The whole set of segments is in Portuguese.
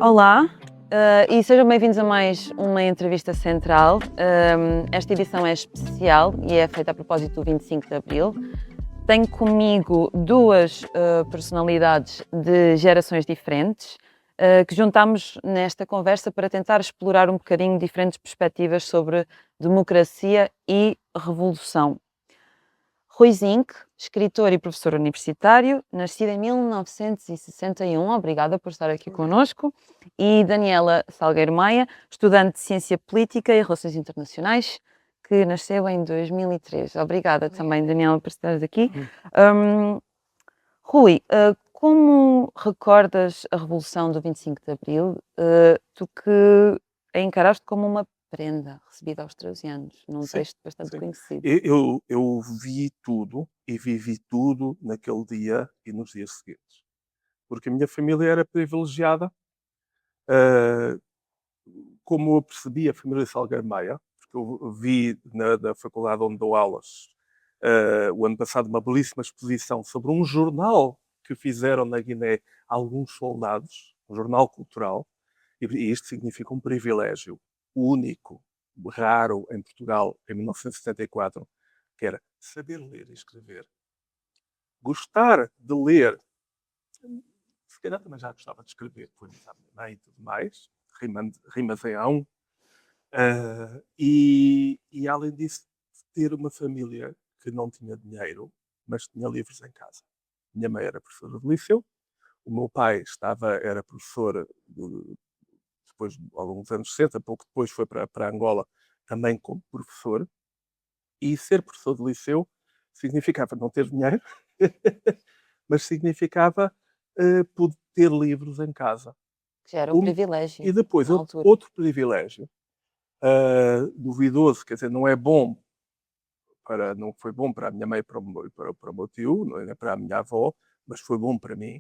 Olá, e sejam bem-vindos a mais uma entrevista central. Esta edição é especial e é feita a propósito do 25 de Abril. Tenho comigo duas personalidades de gerações diferentes que juntámos nesta conversa para tentar explorar um bocadinho diferentes perspectivas sobre democracia e revolução. Rui Zinck, escritor e professor universitário, nascido em 1961, obrigada por estar aqui connosco, e Daniela Salgueiro Maia, estudante de Ciência Política e Relações Internacionais, que nasceu em 2003. Obrigada também, Daniela, por estares aqui. Rui, como recordas a Revolução do 25 de Abril, tu que a encaraste como uma prenda recebida aos 13 anos, num Sim, texto bastante sim. conhecido? Eu vi tudo e vivi tudo naquele dia e nos dias seguintes. Porque a minha família era privilegiada, ah, como eu percebi a família Salgueiro Maia, porque eu vi na faculdade onde dou aulas, o ano passado, uma belíssima exposição sobre um jornal que fizeram na Guiné alguns soldados, um jornal cultural, e isto significa um privilégio único, raro em Portugal, em 1974, que era saber ler e escrever, gostar de ler, se calhar também já gostava de escrever poemas à minha mãe e tudo mais, rimas em ão, e além disso, ter uma família que não tinha dinheiro, mas tinha livros em casa. Minha mãe era professora de liceu, o meu pai era professor depois, ao longo dos anos 60, pouco depois foi para Angola também como professor, e ser professor de liceu significava não ter dinheiro, mas significava poder ter livros em casa. Que já era um E privilégio depois, na altura. outro privilégio, duvidoso, quer dizer, não é bom não foi bom para a minha mãe e para o meu tio, não é para a minha avó, mas foi bom para mim,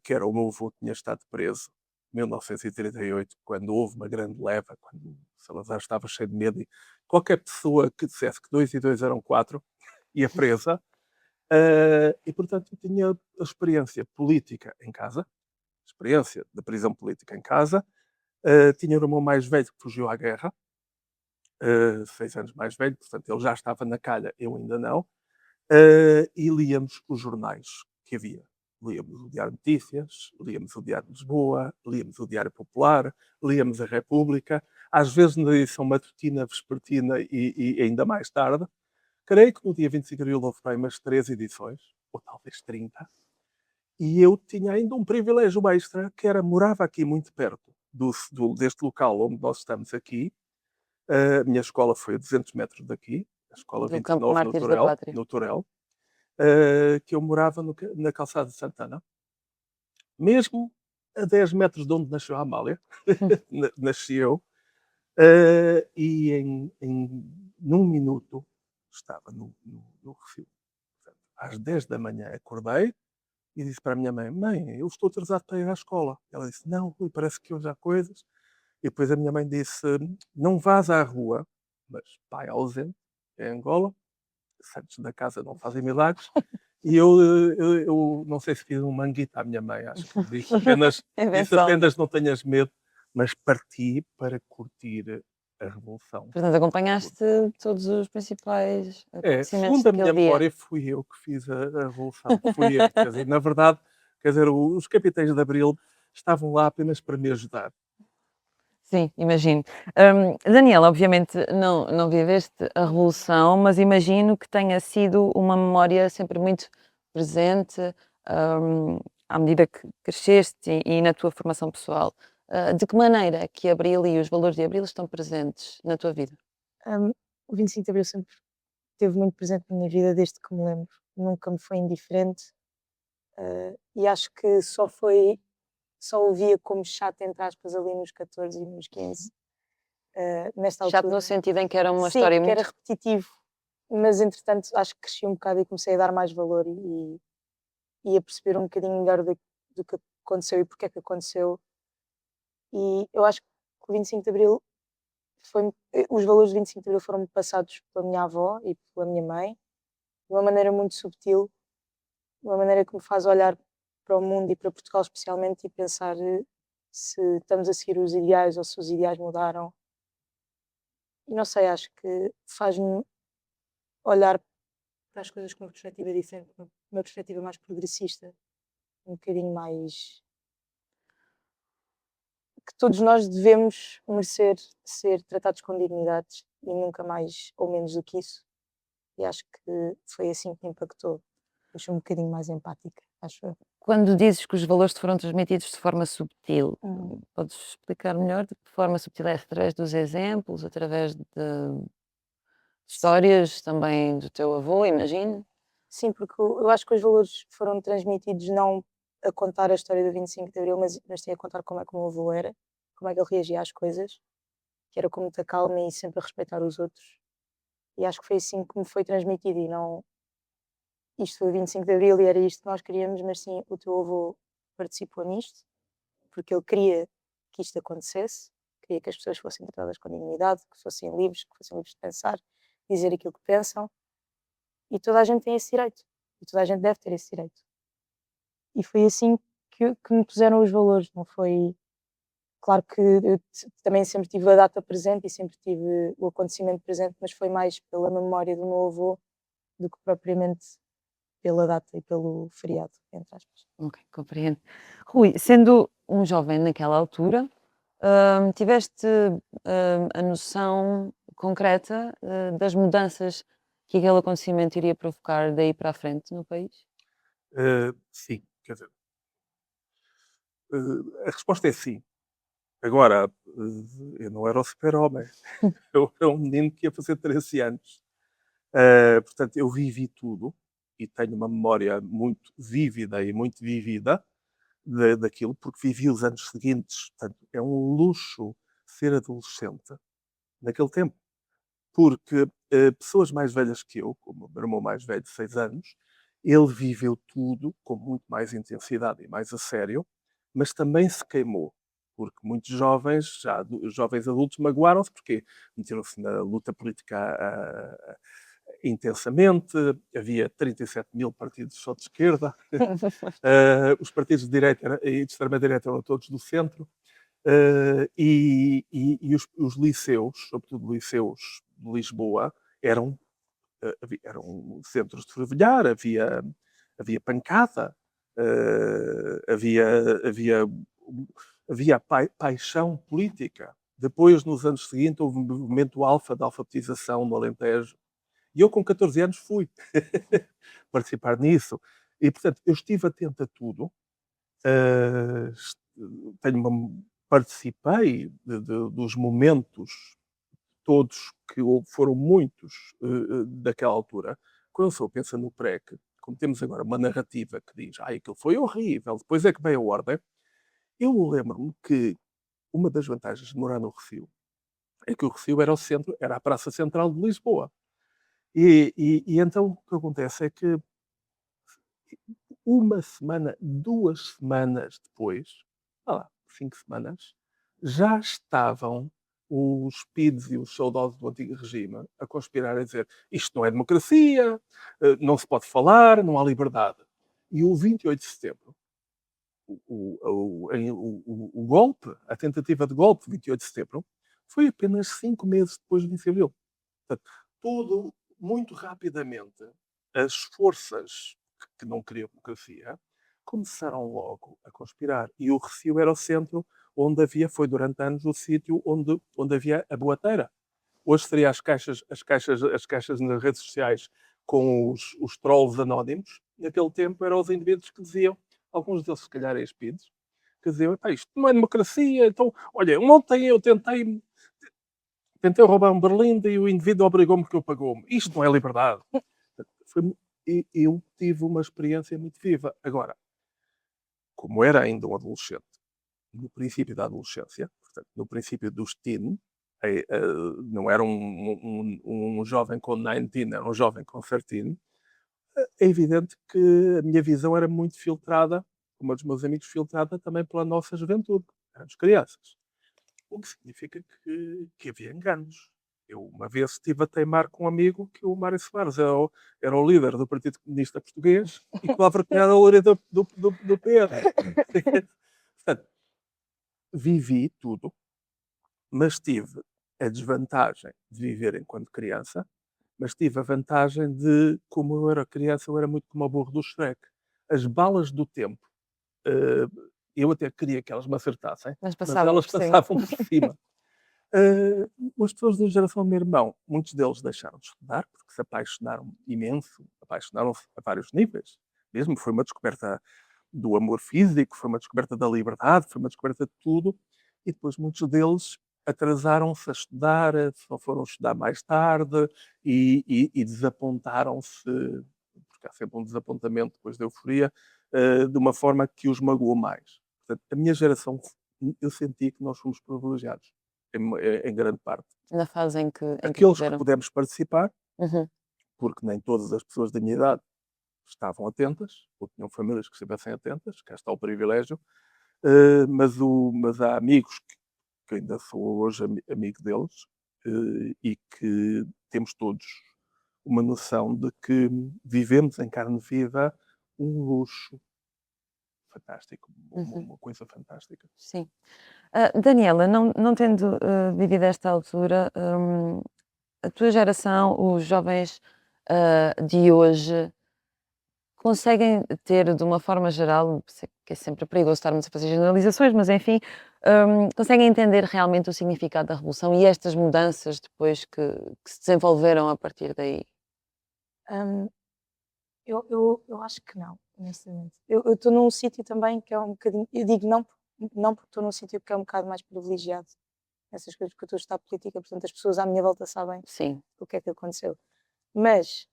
que era o meu avô tinha estado preso em 1938, quando houve uma grande leva, quando Salazar estava cheio de medo, e qualquer pessoa que dissesse que 2 e 2 eram 4 ia presa. E, portanto, eu tinha a experiência política em casa, experiência da prisão política em casa. Tinha o irmão mais velho que fugiu à guerra, 6 anos mais velho, portanto, ele já estava na calha, eu ainda não. E líamos os jornais que havia. Líamos o Diário de Notícias, líamos o Diário de Lisboa, líamos o Diário Popular, líamos a República, às vezes na edição matutina, vespertina e ainda mais tarde. Creio que no dia 25 de abril houve bem umas 3 edições, ou talvez 30, e eu tinha ainda um privilégio extra, que era, morava aqui muito perto deste local onde nós estamos aqui. A minha escola foi a 200 metros daqui, a escola Do Campo 29 Mártires da Pátria. no Torel, que eu morava na calçada de Santana, mesmo a 10 metros de onde nasceu a Amália, nasci eu, e num minuto estava no Refil. Portanto, às 10 da manhã acordei e disse para a minha mãe: Mãe, eu estou atrasado para ir à escola. Ela disse: Não, Rui, parece que hoje há coisas. E depois a minha mãe disse: Não vás à rua, mas pai ausente, é Angola, santos da casa não fazem milagres. E eu não sei se fiz um manguito à minha mãe, acho que disse Invenção. apenas não tenhas medo, mas parti para curtir a Revolução. Portanto, acompanhaste todos os principais acontecimentos Segundo a daquele minha dia. memória, fui eu que fiz a Revolução. Fui eu. Quer dizer, na verdade, quer dizer, os capitães de Abril estavam lá apenas para me ajudar. Sim, imagino. Daniela, obviamente não viveste a Revolução, mas imagino que tenha sido uma memória sempre muito presente, à medida que cresceste e na tua formação pessoal. De que maneira é que Abril e os valores de Abril estão presentes na tua vida? O 25 de Abril sempre esteve muito presente na minha vida desde que me lembro. Nunca me foi indiferente, e acho que só o via como chato, entre aspas, ali nos 14 e nos 15, nesta Chato altura. no sentido em que era uma Sim, história que muito... era repetitivo, mas entretanto acho que cresci um bocado e comecei a dar mais valor e a perceber um bocadinho melhor do que aconteceu e porque é que aconteceu. E eu acho que o 25 de Abril os valores do 25 de Abril foram passados pela minha avó e pela minha mãe, de uma maneira muito subtil, de uma maneira que me faz olhar para o mundo e para Portugal especialmente e pensar se estamos a seguir os ideais ou se os ideais mudaram. E não sei, acho que faz-me olhar para as coisas com uma perspectiva diferente, uma perspectiva mais progressista, um bocadinho mais. Que todos nós devemos merecer ser tratados com dignidade e nunca mais ou menos do que isso. E acho que foi assim que me impactou. Deixou-me um bocadinho mais empática, acho eu. Quando dizes que os valores te foram transmitidos de forma subtil, Hum. podes explicar melhor de que forma subtil é? Através dos exemplos, através de histórias também do teu avô, imagino? Sim, porque eu acho que os valores foram transmitidos não a contar a história do 25 de Abril, mas sim a contar como é que o meu avô era, como é que ele reagia às coisas, que era com muita calma e sempre a respeitar os outros. E acho que foi assim que me foi transmitido e não isto foi o 25 de Abril e era isto que nós queríamos, mas sim o teu avô participou nisto, porque ele queria que isto acontecesse, queria que as pessoas fossem tratadas com dignidade, que fossem livres de pensar, dizer aquilo que pensam, e toda a gente tem esse direito, e toda a gente deve ter esse direito. E foi assim que me puseram os valores, não foi. Claro que eu também sempre tive a data presente e sempre tive o acontecimento presente, mas foi mais pela memória do meu avô do que propriamente pela data e pelo feriado, entre aspas. Ok, compreendo. Rui, sendo um jovem naquela altura, tiveste a noção concreta das mudanças que aquele acontecimento iria provocar daí para a frente no país? Sim, quer dizer, a resposta é sim. Agora, eu não era o super-homem. Eu era um menino que ia fazer 13 anos. Portanto, eu vivi tudo e tenho uma memória muito vívida e muito vivida daquilo, porque vivi os anos seguintes. Portanto, é um luxo ser adolescente naquele tempo, porque pessoas mais velhas que eu, como o meu irmão mais velho de 6 anos, ele viveu tudo com muito mais intensidade e mais a sério, mas também se queimou, porque muitos jovens, jovens adultos, magoaram-se porque meteram-se na luta política intensamente, havia 37 mil partidos só de esquerda, os partidos de direita e de extrema-direita eram todos do centro, e os liceus, sobretudo liceus de Lisboa, eram centros de fervilhar, havia pancada, havia paixão política. Depois, nos anos seguintes, houve um movimento alfa de alfabetização no Alentejo. E eu, com 14 anos, fui participar nisso. E, portanto, eu estive atento a tudo. Participei dos momentos todos, que foram muitos daquela altura. Quando eu penso no PREC, como temos agora uma narrativa que diz aquilo foi horrível, depois é que veio a ordem, eu lembro-me que uma das vantagens de morar no Recio é que o Recio era o centro, era a praça central de Lisboa. E então o que acontece é que uma semana, 2 semanas depois, 5 semanas, já estavam os PIDs e os saudosos do antigo regime a conspirar a dizer isto não é democracia, não se pode falar, não há liberdade. E o 28 de setembro, o golpe, a tentativa de golpe, 28 de setembro, foi apenas 5 meses depois do 25 de abril. Portanto, tudo muito rapidamente, as forças que não queriam democracia começaram logo a conspirar. E o Recio era o centro onde foi durante anos o sítio onde havia a boateira. Hoje seria as caixas nas redes sociais com os trolls anónimos. Naquele tempo eram os indivíduos que diziam, alguns deles se calhar ex-PIDs, que diziam, isto não é democracia, então, olha, ontem eu tentei roubar um berlinde e o indivíduo obrigou-me que eu pagou-me. Isto não é liberdade. Eu tive uma experiência muito viva. Agora, como era ainda um adolescente, no princípio da adolescência, portanto, no princípio dos teen, não era um jovem com 19, era um jovem com 13, é evidente que a minha visão era muito filtrada, como a dos meus amigos, filtrada também pela nossa juventude. Éramos crianças. O que significa que havia enganos. Eu uma vez estive a teimar com um amigo que o Mário Soares era o líder do Partido Comunista Português e que o Álvaro Cunhal era o líder do PS. Portanto, vivi tudo, mas tive a desvantagem de viver enquanto criança, mas tive a vantagem de, como eu era criança, eu era muito como o burro do Shrek. As balas do tempo, eh, eu até queria que elas me acertassem, Mas mas passavam elas por cima. passavam por cima. Eh, as pessoas da geração do meu irmão, muitos deles deixaram de estudar porque se apaixonaram imenso, apaixonaram-se a vários níveis. Mesmo foi uma descoberta do amor físico, foi uma descoberta da liberdade, foi uma descoberta de tudo. E depois muitos deles atrasaram-se a estudar, só foram estudar mais tarde e desapontaram-se, porque há sempre um desapontamento depois da euforia, de uma forma que os magoou mais. Portanto, a minha geração, eu senti que nós fomos privilegiados em grande parte. Na fase em que Aqueles que puderam. pudemos participar, Uhum. porque nem todas as pessoas da minha idade estavam atentas, ou tinham famílias que estivessem atentas, cá está o privilégio, mas há amigos que ainda sou hoje amigo deles, e que temos todos uma noção de que vivemos em carne viva um luxo fantástico, Uhum. uma coisa fantástica. Sim. Daniela, não tendo vivido esta altura, a tua geração, os jovens de hoje, conseguem ter, de uma forma geral, sei que é sempre perigoso estarmos a fazer generalizações, mas enfim, conseguem entender realmente o significado da Revolução e estas mudanças depois que se desenvolveram a partir daí? Hum, eu acho que não, honestamente. Eu estou num sítio também que é um bocadinho. Eu digo não, não porque estou num sítio que é um bocado mais privilegiado nessas coisas, porque eu estou a estudar política, portanto as pessoas à minha volta sabem Sim. o que é que aconteceu. Mas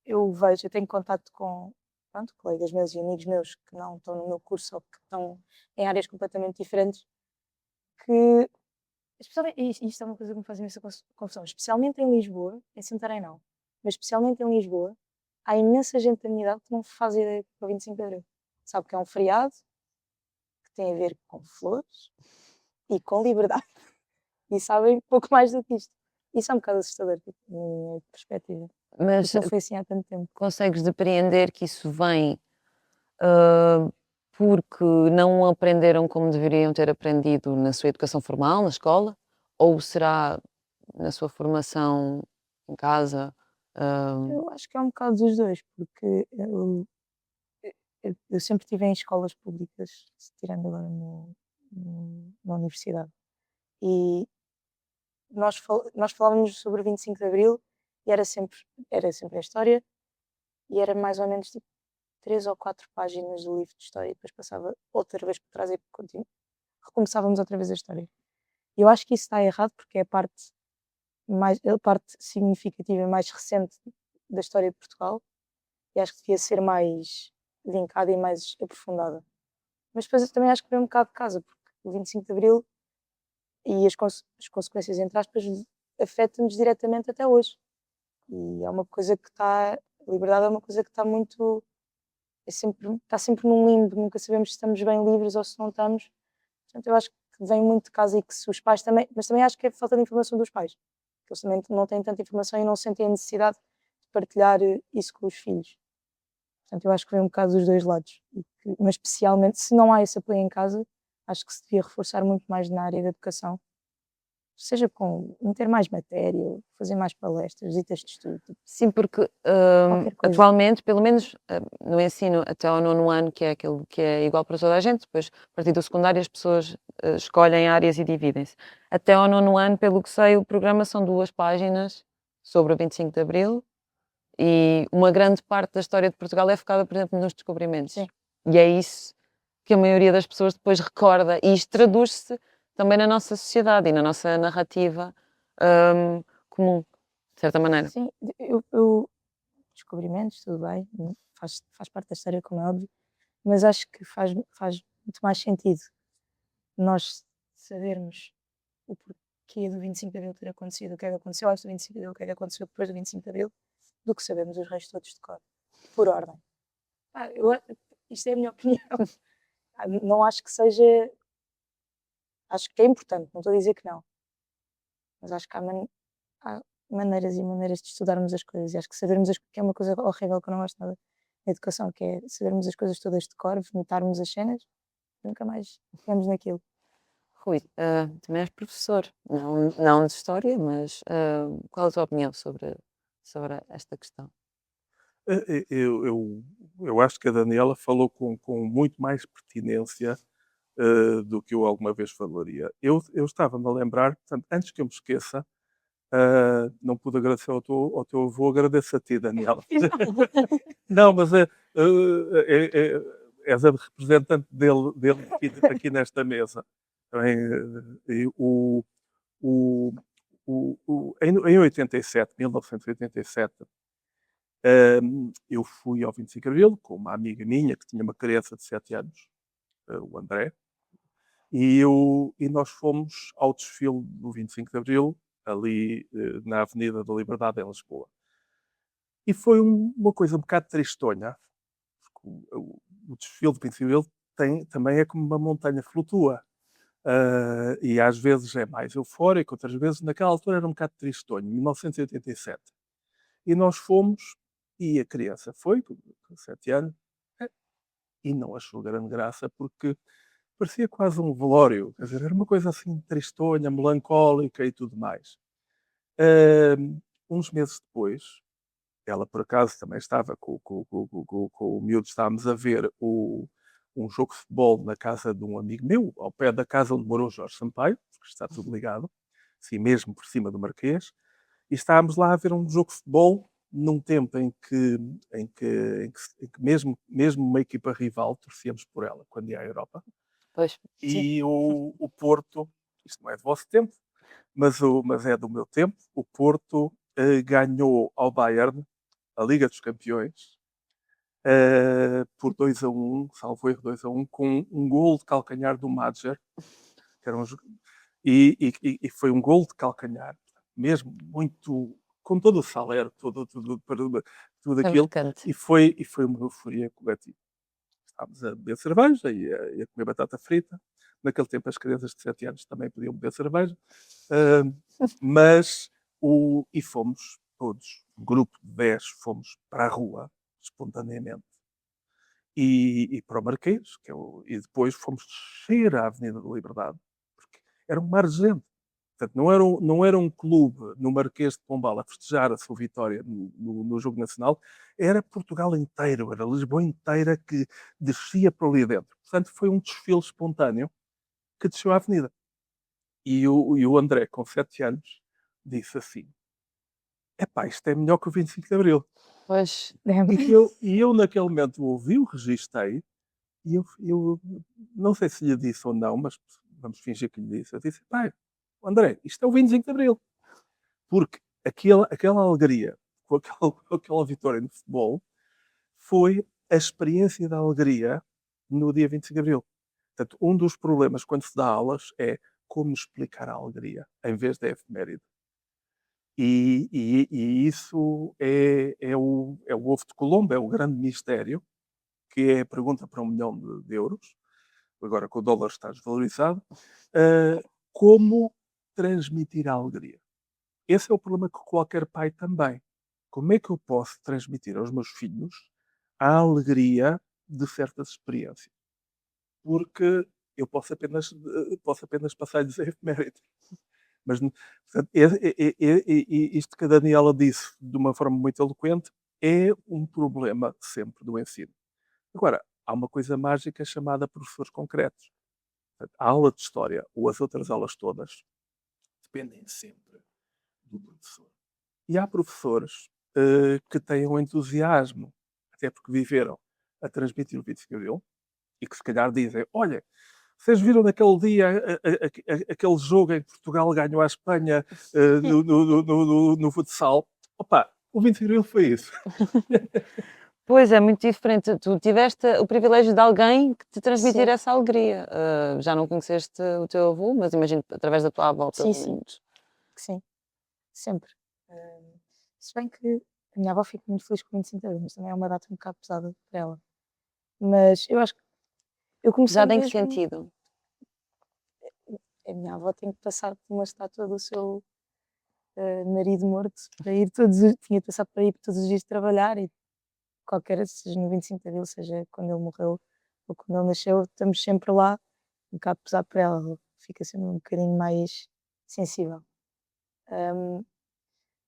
eu vejo, eu tenho contacto com, pronto, colegas meus e amigos meus que não estão no meu curso ou que estão em áreas completamente diferentes, que, especialmente, e isto é uma coisa que me faz imensa confusão, especialmente em Lisboa, em Santarém não, mas especialmente em Lisboa, há imensa gente da minha idade que não faz ideia que é o 25 de Abril. Sabe que é um feriado que tem a ver com flores e com liberdade. E sabem pouco mais do que isto. Isso é um bocado assustador, tipo, na minha perspectiva. Mas Porque não foi assim há tanto tempo. consegues depreender que isso vem ah, porque não aprenderam como deveriam ter aprendido na sua educação formal, na escola? Ou será na sua formação em casa? Ah, Eu acho que é um bocado dos dois, porque eu sempre estive em escolas públicas, tirando agora na universidade. E nós falávamos sobre o 25 de Abril e era sempre a história e era mais ou menos tipo 3 ou 4 páginas do livro de história e depois passava outra vez por trás e recomeçávamos outra vez a história. E eu acho que isso está errado porque é a parte significativa e mais recente da história de Portugal e acho que devia ser mais vincada e mais aprofundada. Mas depois eu também acho que vem um bocado de casa, porque o 25 de Abril e as consequências, entre aspas, afetam-nos diretamente até hoje. E é uma coisa que está. A liberdade é uma coisa que está muito. Está sempre num limbo, nunca sabemos se estamos bem livres ou se não estamos. Portanto, eu acho que vem muito de casa e que se os pais também. Mas também acho que é falta de informação dos pais. Que eles também não têm tanta informação e não sentem a necessidade de partilhar isso com os filhos. Portanto, eu acho que vem um bocado dos dois lados. Mas especialmente, se não há esse apoio em casa, acho que se devia reforçar muito mais na área da educação. Seja com meter mais matéria, fazer mais palestras, visitas de estudo, tipo, sim, porque qualquer coisa. atualmente, pelo menos no ensino até ao nono ano, que é aquele que é igual para toda a gente, depois, a partir do secundário, as pessoas escolhem áreas e dividem-se. Até ao nono ano, pelo que sei, o programa são 2 páginas sobre o 25 de Abril e uma grande parte da história de Portugal é focada, por exemplo, nos descobrimentos. Sim. E é isso que a maioria das pessoas depois recorda, e isto traduz-se também na nossa sociedade e na nossa narrativa comum, de certa maneira. Sim, descobrimentos, tudo bem, faz parte da história, como é óbvio, mas acho que faz muito mais sentido nós sabermos o porquê do 25 de Abril ter acontecido, o que é que aconteceu antes do 25 de Abril, o que é que aconteceu depois do 25 de Abril, do que sabemos os reis todos de cor, por ordem. Isto é a minha opinião. Não acho que seja. Acho que é importante, não estou a dizer que não. Mas acho que há maneiras e maneiras de estudarmos as coisas. E acho que sabermos que é uma coisa horrível que eu não gosto nada da educação, que é sabermos as coisas todas de cor, vomitarmos as cenas, nunca mais pegamos naquilo. Rui, também és professor, não de história, mas qual a tua opinião sobre esta questão? Eh, eu acho que a Daniela falou com muito mais pertinência do que eu alguma vez falaria. Eu estava-me a lembrar, portanto, antes que eu me esqueça, não pude agradecer ao teu avô, agradeço a ti, Daniela. Não, mas és a representante dele aqui nesta mesa. Também, e o, em 87, 1987, eu fui ao 25 de Abril com uma amiga minha que tinha uma criança de 7 anos, o André, e nós fomos ao desfile do 25 de Abril, ali na Avenida da Liberdade, em Lisboa. E foi uma coisa um bocado tristonha, porque o desfile do 25 de Abril também é como uma montanha flutua. E às vezes é mais eufórico, outras vezes, naquela altura era um bocado tristonho, 1987. E nós fomos, e a criança foi, com 7 anos, eh, e não achou grande graça, porque parecia quase um velório, quer dizer, era uma coisa assim tristonha, melancólica e tudo mais. Uns meses depois, ela por acaso também estava com o miúdo, estávamos a ver um jogo de futebol na casa de um amigo meu, ao pé da casa onde morou Jorge Sampaio, porque está tudo ligado, assim mesmo por cima do Marquês, e estávamos lá a ver um jogo de futebol num tempo em que mesmo uma equipa rival torcíamos por ela quando ia à Europa. Pois, sim. E o Porto, isto não é do vosso tempo, mas é do meu tempo, o Porto ganhou ao Bayern a Liga dos Campeões por 2-1, salvo erro 2-1, com um gol de calcanhar do Madger, que era e foi um gol de calcanhar, mesmo muito, com todo o salero, tudo Foi aquilo, marcante. e foi uma euforia coletiva. Estávamos a beber cerveja e a comer batata frita. Naquele tempo as crianças de 7 anos também podiam beber cerveja. Mas e fomos todos, um grupo de 10, fomos para a rua, espontaneamente. E para o Marquês, e depois fomos descer a Avenida da Liberdade, porque era um mar de gente. Portanto, não era um clube no Marquês de Pombal a festejar a sua vitória no jogo nacional, era Portugal inteiro, era Lisboa inteira que descia para ali dentro. Portanto, foi um desfile espontâneo que desceu a avenida. E o André, com 7 anos, disse assim: epá, isto é melhor que o 25 de Abril. Pois, E eu naquele momento ouvi, o registrei, e eu não sei se lhe disse ou não, mas vamos fingir que lhe disse. Eu disse: pai, André, isto é o 25 de Abril. Porque aquela alegria com aquela vitória no futebol foi a experiência da alegria no dia 25 de Abril. Portanto, um dos problemas quando se dá aulas é como explicar a alegria, em vez da efeméride. E isso é o ovo de Colombo, é o grande mistério, que é a pergunta para 1 milhão de euros, agora que o dólar está desvalorizado, como transmitir a alegria. Esse é o problema que qualquer pai também. Como é que eu posso transmitir aos meus filhos a alegria de certas experiências? Porque eu posso apenas passar-lhes a efeméride. Mas, portanto, isto que a Daniela disse de uma forma muito eloquente é um problema sempre do ensino. Agora, há uma coisa mágica chamada professores concretos. Portanto, a aula de história ou as outras aulas todas dependem sempre do professor. E há professores que têm um entusiasmo, até porque viveram a transmitir o 25 de Abril, e que se calhar dizem: olha, vocês viram naquele dia aquele jogo em que Portugal ganhou a Espanha no futsal? Opa, o 25 de Abril foi isso. pois é muito diferente. Tu tiveste o privilégio de alguém que te transmitir Sim, essa alegria. Já não conheceste o teu avô, mas imagino que através da tua avó, pelo sim, sim, menos. sim, sempre. Se bem que a minha avó fica muito feliz com o 25 de Abril, mas também é uma data um bocado pesada para ela. Mas eu acho que eu comecei Já em que mesmo. sentido? A minha avó tem que passar por uma estátua do seu marido morto para ir tinha de passar para ir todos os dias trabalhar e qualquer, seja no 25 de Abril, seja quando ele morreu ou quando ele nasceu, estamos sempre lá, um bocado pesado para ela. Ela fica sempre um bocadinho mais sensível.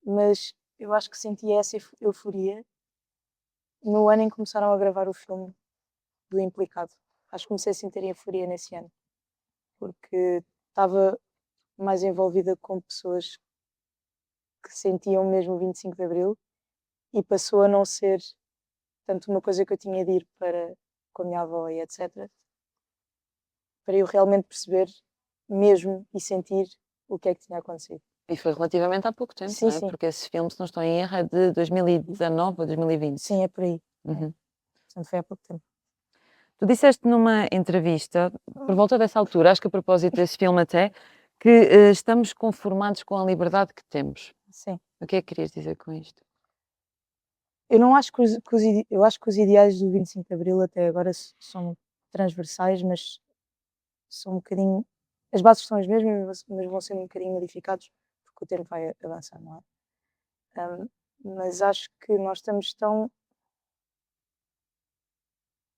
Mas eu acho que senti essa euforia no ano em que começaram a gravar o filme do Implicado. Acho que comecei a sentir euforia nesse ano, porque estava mais envolvida com pessoas que sentiam mesmo o 25 de Abril e passou a não ser tanto uma coisa que eu tinha de ir para com a minha avó e etc. Para eu realmente perceber mesmo e sentir o que é que tinha acontecido. E foi relativamente há pouco tempo, Sim, não é? sim. Porque esse filme, se não estou em erro, é de 2019 ou 2020. Sim, é por aí. Uhum. Portanto, foi há pouco tempo. Tu disseste numa entrevista, por volta dessa altura, acho que a propósito desse filme até, que estamos conformados com a liberdade que temos. Sim. O que é que querias dizer com isto? Eu não acho que eu acho que os ideais do 25 de Abril até agora são transversais, mas são um bocadinho. As bases são as mesmas, mas vão ser um bocadinho modificados porque o tempo vai avançar, não é? Mas acho que nós estamos tão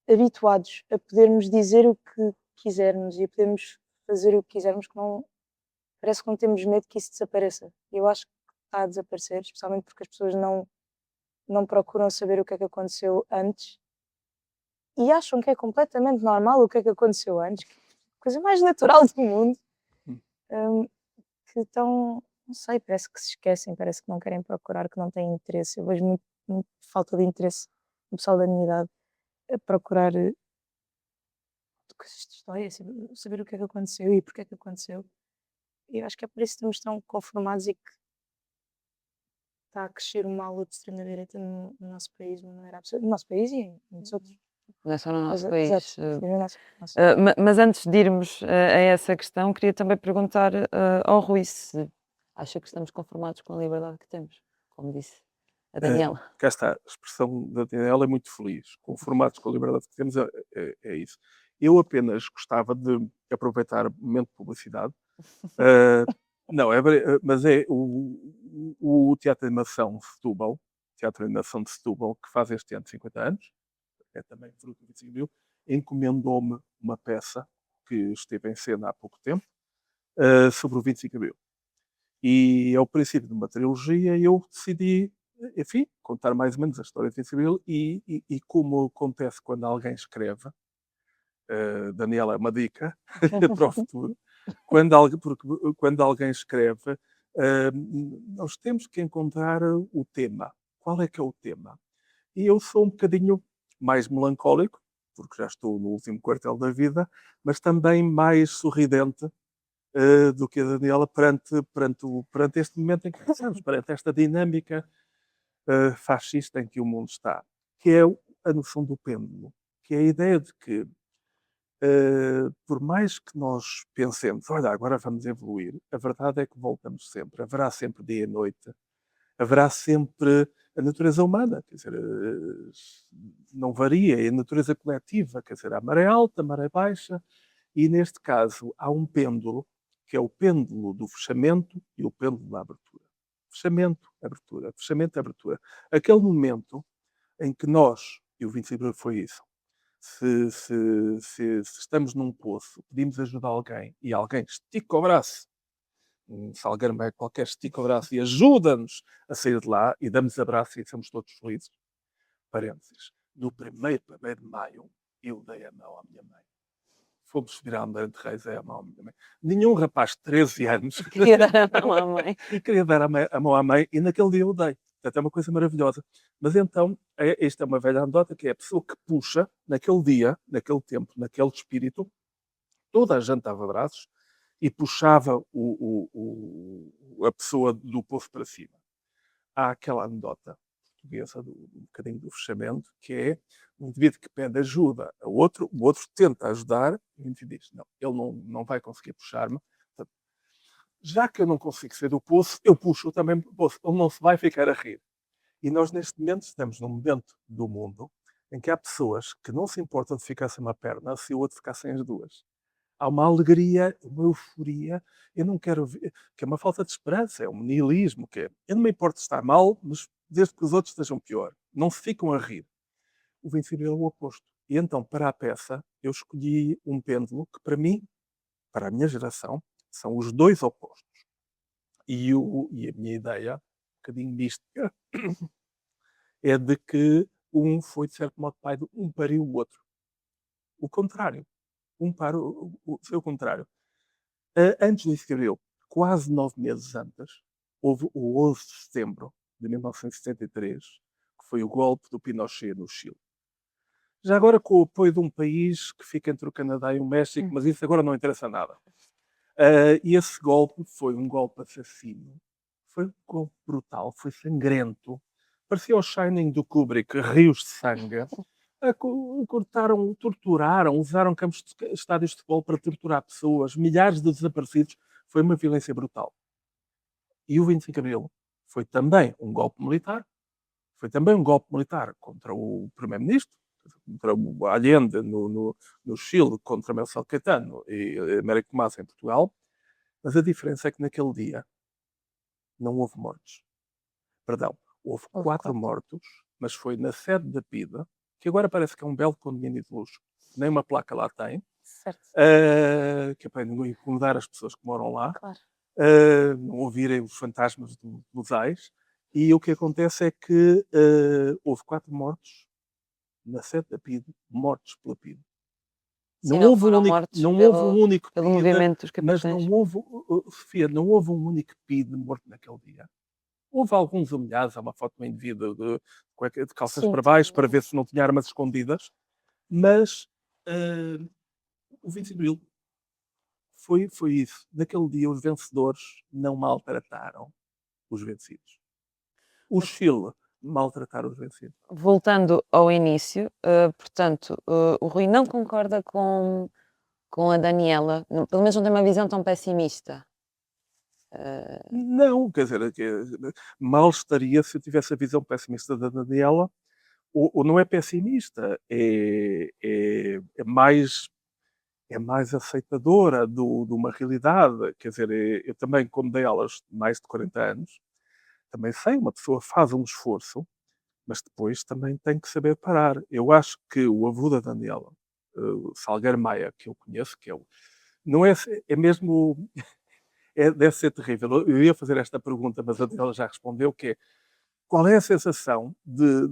habituados a podermos dizer o que quisermos e a podermos fazer o que quisermos que não. Parece que não temos medo que isso desapareça. Eu acho que está a desaparecer, especialmente porque as pessoas não procuram saber o que é que aconteceu antes e acham que é completamente normal o que é que aconteceu antes, coisa mais natural do mundo, hum, que estão, não sei, parece que se esquecem, parece que não querem procurar, que não têm interesse. Eu vejo muito falta de interesse no pessoal da minha idade a procurar coisas de história, saber o que é que aconteceu e porque é que aconteceu. E eu acho que é por isso que estamos tão conformados e que está a crescer uma aula de extrema-direita no nosso país, mas não era absurdo. No nosso país e em muitos outros. Não é só no nosso Exato, país. sim, no nosso. Mas antes de irmos a essa questão, queria também perguntar ao Rui se acha que estamos conformados com a liberdade que temos, como disse a Daniela. Cá está, a expressão da Daniela é muito feliz. Conformados com a liberdade que temos, é isso. Eu apenas gostava de aproveitar o momento de publicidade. Não, mas é o Teatro de Animação de Setúbal, Teatro de Animação de Setúbal, que faz este ano 50 anos, é também fruto do 25 de Abril, encomendou-me uma peça que esteve em cena há pouco tempo, sobre o 25 de Abril. E ao princípio de uma trilogia eu decidi, enfim, contar mais ou menos a história de 25 de Abril e como acontece quando alguém escreve, Daniela, é uma dica para o futuro, porque quando alguém escreve, nós temos que encontrar o tema. Qual é que é o tema? E eu sou um bocadinho mais melancólico, porque já estou no último quartel da vida, mas também mais sorridente do que a Daniela perante este momento em que passamos, perante esta dinâmica fascista em que o mundo está, que é a noção do pêndulo, que é a ideia de que, por mais que nós pensemos, olha, agora vamos evoluir, a verdade é que voltamos sempre, haverá sempre dia e noite, haverá sempre a natureza humana, quer dizer, não varia, é a natureza coletiva, quer dizer, há maré alta, maré baixa, e neste caso há um pêndulo, que é o pêndulo do fechamento e o pêndulo da abertura. Fechamento, abertura, fechamento, abertura. Aquele momento em que nós, e o 25 de Abril foi isso, se estamos num poço, pedimos ajuda a alguém e alguém estica o braço, um salgueiro qualquer estica o braço e ajuda-nos a sair de lá e damos abraço e somos todos felizes. Parênteses. No primeiro 1º de maio, eu dei a mão à minha mãe. Fomos subir a Almeida de Reis, é a mão à minha mãe. Nenhum rapaz de 13 anos Queria dar a mão à mãe. queria dar a mão à mãe e naquele dia eu dei. Portanto, é uma coisa maravilhosa. Mas então, esta é uma velha anedota, que é a pessoa que puxa, naquele dia, naquele tempo, naquele espírito, toda a gente dava abraços e puxava a pessoa do poço para cima. Há aquela anedota portuguesa um bocadinho do fechamento, que é um indivíduo que pede ajuda a outro, o outro tenta ajudar, e o indivíduo diz, não, ele não vai conseguir puxar-me, já que eu não consigo sair do poço, eu puxo também do poço, ele não se vai ficar a rir. E nós neste momento estamos num momento do mundo em que há pessoas que não se importam de ficar sem uma perna se o outro ficar sem as duas. Há uma alegria, uma euforia, eu não quero ver, que é uma falta de esperança, é um nihilismo, que é, eu não me importo de estar mal, mas desde que os outros estejam pior. Não se ficam a rir. O 25 de Abril é o oposto. E então, para a peça, eu escolhi um pêndulo que, para mim, para a minha geração, são os dois opostos. E a minha ideia, um bocadinho mística, é de que um foi, de certo modo, pai um pariu o outro. O contrário. Foi o contrário. Antes do 11 de Abril, quase 9 meses antes, houve o 11 de setembro de 1973, que foi o golpe do Pinochet no Chile. Já agora com o apoio de um país que fica entre o Canadá e o México, mas isso agora não interessa nada. E esse golpe foi um golpe assassino. Foi um golpe brutal, foi sangrento. Parecia o Shining do Kubrick, rios de sangue. Cortaram, torturaram, usaram campos de estádios de futebol para torturar pessoas, milhares de desaparecidos. Foi uma violência brutal. E o 25 de Abril foi também um golpe militar. Foi também um golpe militar contra o primeiro-ministro, contra o Allende no Chile, contra Marcelo Caetano e Américo Massa em Portugal. Mas a diferença é que naquele dia não houve mortes. Perdão, houve 4 mortos, mas foi na sede da PIDE, que agora parece que é um belo condomínio de luxo. Nem uma placa lá tem. Certo. Que é para não incomodar as pessoas que moram lá. Claro. Não ouvirem os fantasmas dos ais. E o que acontece é que houve 4 mortos na sede da PIDE, mortos pela PIDE. Sim, Não houve pelo um único pelo PIDE, movimento dos mas capitães. Sofia, não houve um único PIDE morto naquele dia. Houve alguns humilhados, há uma foto bem devida de calças Sim, para baixo para ver se não tinha armas escondidas, mas o 25 de Abril foi isso. Naquele dia os vencedores não maltrataram os vencidos. O Chile maltrataram os vencidos. Voltando ao início, portanto, o Rui não concorda com a Daniela, pelo menos não tem uma visão tão pessimista. Não, quer dizer, mal estaria se eu tivesse a visão pessimista da Daniela, ou não é pessimista, é mais aceitadora de uma realidade. Quer dizer, eu também, como dei aulas de mais de 40 anos, também sei, uma pessoa faz um esforço, mas depois também tem que saber parar. Eu acho que o avô da Daniela, Salgueiro Maia, que eu conheço, que é não é, é mesmo, deve ser terrível. Eu ia fazer esta pergunta, mas a Daniela já respondeu, que é, qual é a sensação de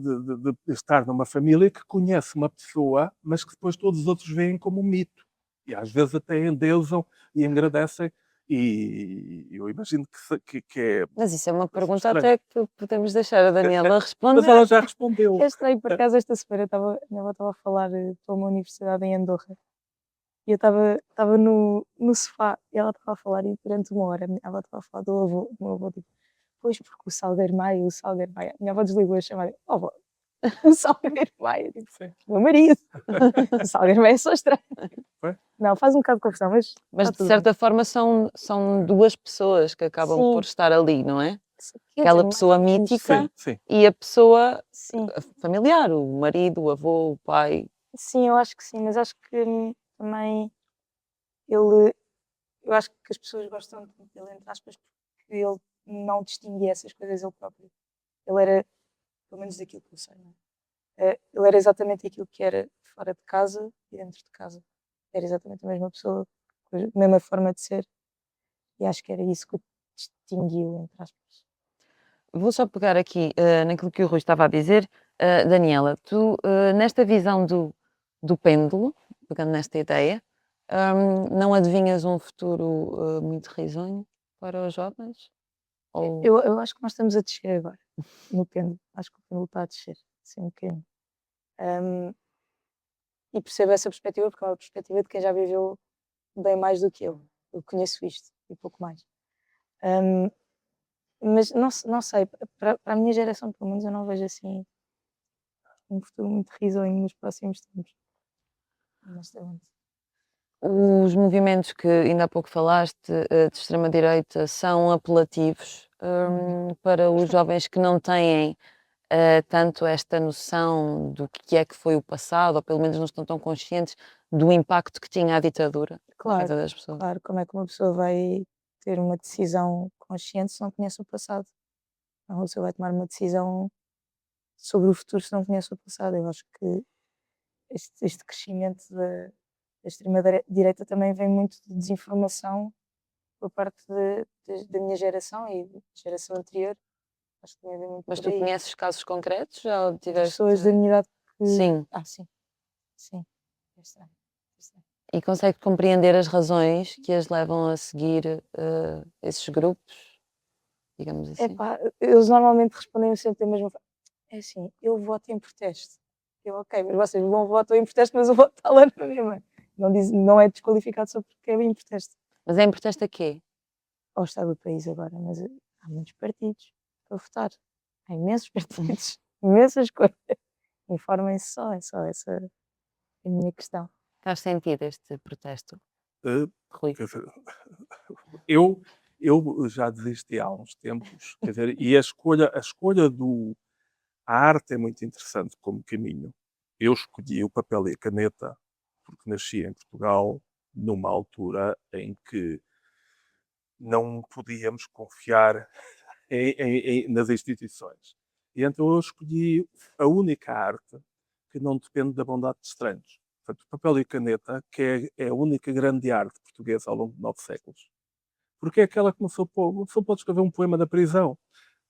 estar numa família que conhece uma pessoa, mas que depois todos os outros veem como um mito? E às vezes até endeusam e agradecem. E eu imagino que é. Mas isso é uma pergunta estranho. até que podemos deixar a Daniela Mas responder. ela já respondeu. É estranho, por acaso, esta semana a minha avó estava a falar para uma universidade em Andorra. E eu estava no sofá e ela estava a falar e durante uma hora a minha avó estava a falar do meu avô tipo, pois porque o Salgueiro Maia, o Salgueiro Maia. A minha avó desligou a chamada. Oh, avó, o Salgueiro Maia, tipo, Sim. meu marido. O Salgueiro Maia é só estranho. Foi? Não, faz um bocado de confusão, mas Mas está de tudo certa forma são duas pessoas que acabam Sim. por estar ali, não é? bem. Quer Aquela dizer, pessoa mais ou menos, mítica Sim, sim. e a pessoa Sim, familiar, o marido, o avô, o pai. sim, eu acho que sim, mas acho que também ele, eu acho que as pessoas gostam de dele, entre aspas, porque ele não distinguia essas coisas ele próprio. Ele era, pelo menos daquilo que eu sei, não é? Ele era exatamente aquilo que era fora de casa e dentro de casa. Era exatamente a mesma pessoa, com a mesma forma de ser, e acho que era isso que o distinguiu, entre aspas. Vou só pegar aqui naquilo que o Rui estava a dizer. Daniela, tu, nesta visão do pêndulo, pegando nesta ideia, não adivinhas um futuro muito risonho para os jovens? Ou... Eu acho que nós estamos a descer agora, no pêndulo. Acho que o pêndulo está a descer, assim um bocadinho. E percebo essa perspectiva porque é uma perspectiva de quem já viveu bem mais do que eu. Eu conheço isto e pouco mais. Mas não sei, para a minha geração, pelo menos, eu não vejo assim um futuro muito risonho nos próximos tempos. Honestamente. Os movimentos que ainda há pouco falaste, de extrema-direita, são apelativos para os jovens que não têm tanto esta noção do que é que foi o passado, ou pelo menos não estão tão conscientes do impacto que tinha a ditadura na vida das pessoas. Claro, como é que uma pessoa vai ter uma decisão consciente se não conhece o passado? Uma pessoa vai tomar uma decisão sobre o futuro se não conhece o passado. Eu acho que este crescimento da extrema-direita também vem muito de desinformação por parte da minha geração e da geração anterior. Acho que também vem muito Mas por tu aí. conheces casos concretos? Já De tiveste... pessoas da minha idade que... Sim. Sim. Sim. É estranho. É estranho. E consegue compreender as razões que as levam a seguir esses grupos, digamos assim? Epá, eles normalmente respondem sempre da mesma forma. É assim, eu voto em protesto. Eu, ok, mas vocês vão votar em protesto, mas o voto está lá na mesma. Não é desqualificado só porque é em protesto. Mas é em protesto a quê? Ao estado do país agora, mas há muitos partidos para votar. Há imensos partidos, imensas coisas. Informem-se só, é só essa a minha questão. Faz sentido este protesto, Eh, Rui? quer dizer, eu, eu já desisti há uns tempos, quer dizer, e a escolha do. A arte é muito interessante como caminho. Eu escolhi o papel e a caneta porque nasci em Portugal numa altura em que não podíamos confiar nas instituições. E então eu escolhi a única arte que não depende da bondade de estranhos. Portanto, o papel e a caneta, que é a única grande arte portuguesa ao longo de 9 séculos. Porque é aquela que uma pessoa pode escrever um poema na prisão,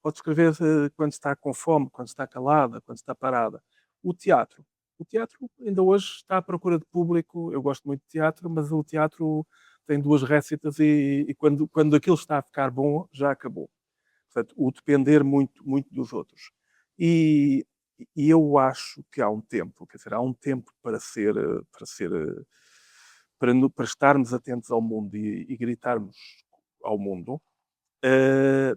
pode escrever quando está com fome, quando está calada, quando está parada. O teatro. O teatro ainda hoje está à procura de público. Eu gosto muito de teatro, mas o teatro tem 2 récitas e quando aquilo está a ficar bom, já acabou. Portanto, o depender muito, muito dos outros. E, e eu acho que há um tempo, quer dizer, há um tempo para estarmos atentos ao mundo e gritarmos ao mundo.